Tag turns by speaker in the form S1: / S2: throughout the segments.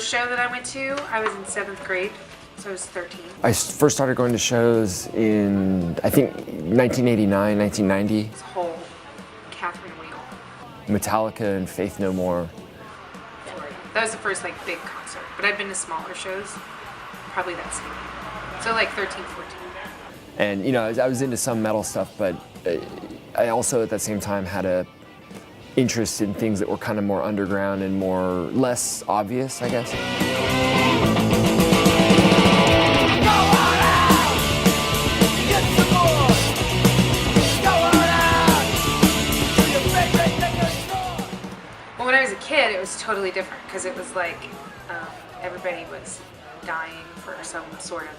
S1: first show that I went to, I was in 7th grade, so I was 13.
S2: I first started going to shows in, I think, 1989, 1990.
S1: This whole Catherine Wheel.
S2: Metallica and Faith No More.
S1: Florida. That was the first like big concert, but I've been to smaller shows, probably that same year. So like 13, 14.
S2: And you know, I was into some metal stuff, but I also at that same time had a interest in things that were kind of more underground and less obvious, I guess.
S1: Well, when I was a kid, it was totally different because it was like everybody was dying for some sort of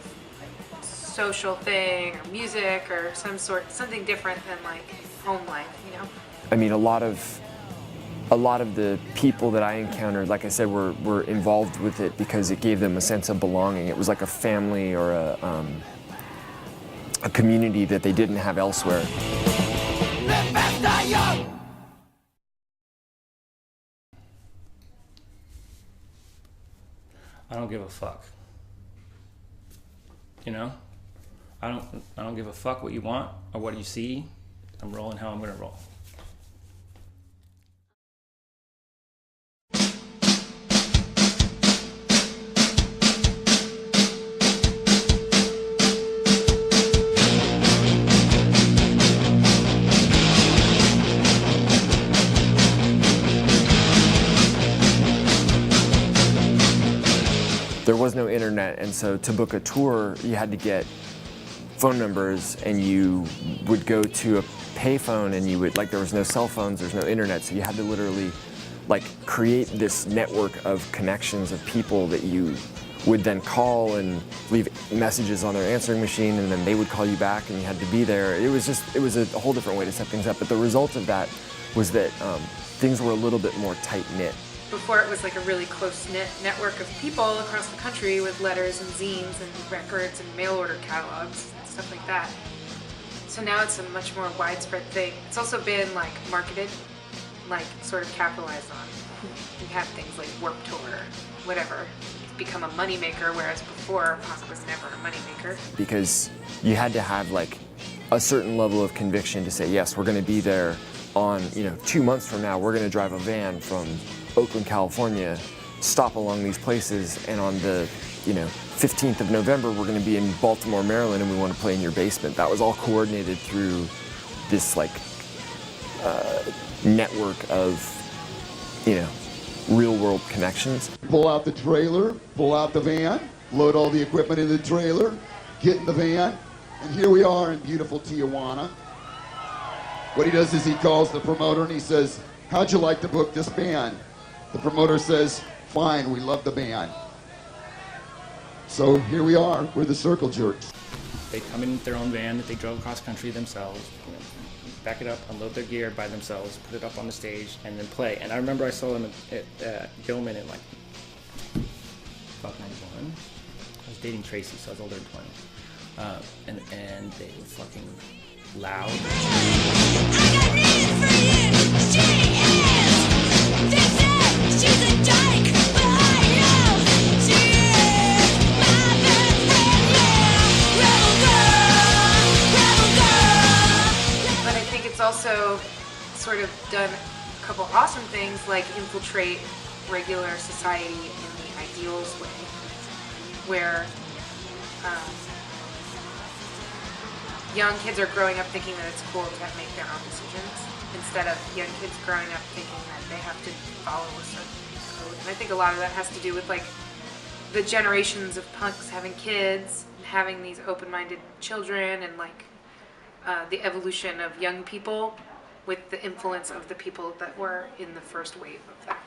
S1: social thing or music or something different than like home life, you know?
S2: I mean, a lot of the people that I encountered, like I said, were involved with it because it gave them a sense of belonging. It was like a family or a community that they didn't have elsewhere.
S3: I don't give a fuck. You know? I don't give a fuck what you want or what you see. I'm rolling how I'm gonna roll.
S2: There was no internet, and so to book a tour, you had to get phone numbers, and you would go to a payphone, and you would, like, there was no cell phones, there's no internet, so you had to literally, like, create this network of connections of people that you would then call and leave messages on their answering machine, and then they would call you back, and you had to be there. It was a whole different way to set things up, but the result of that was that things were a little bit more tight-knit.
S1: Before it was like a really close-knit network of people across the country with letters and zines and records and mail order catalogs and stuff like that. So now it's a much more widespread thing. It's also been like marketed, like sort of capitalized on. You have things like Warped Tour, whatever. It's become a moneymaker, whereas before punk was never a moneymaker.
S2: Because you had to have like a certain level of conviction to say, yes, we're going to be there on, 2 months from now, we're going to drive a van from Oakland, California, stop along these places, and on the 15th of November we're going to be in Baltimore, Maryland, and we want to play in your basement. That was all coordinated through this like network of real world connections.
S4: Pull out the trailer, pull out the van, load all the equipment in the trailer, get in the van, and here we are in beautiful Tijuana. What he does is he calls the promoter and he says, "How'd you like to book this band?" The promoter says, "Fine, we love the band." So here we are, we're the Circle Jerks.
S3: They come in their own van that they drove across country themselves, back it up, unload their gear by themselves, put it up on the stage, and then play. And I remember I saw them at Gilman in like 91. I was dating Tracy, so I was older than 20. And they were fucking loud.
S1: It's also sort of done a couple awesome things like infiltrate regular society in the ideals way, where young kids are growing up thinking that it's cool to make their own decisions instead of young kids growing up thinking that they have to follow a certain code. And I think a lot of that has to do with like the generations of punks having kids and having these open-minded children, and like the evolution of young people with the influence of the people that were in the first wave of that.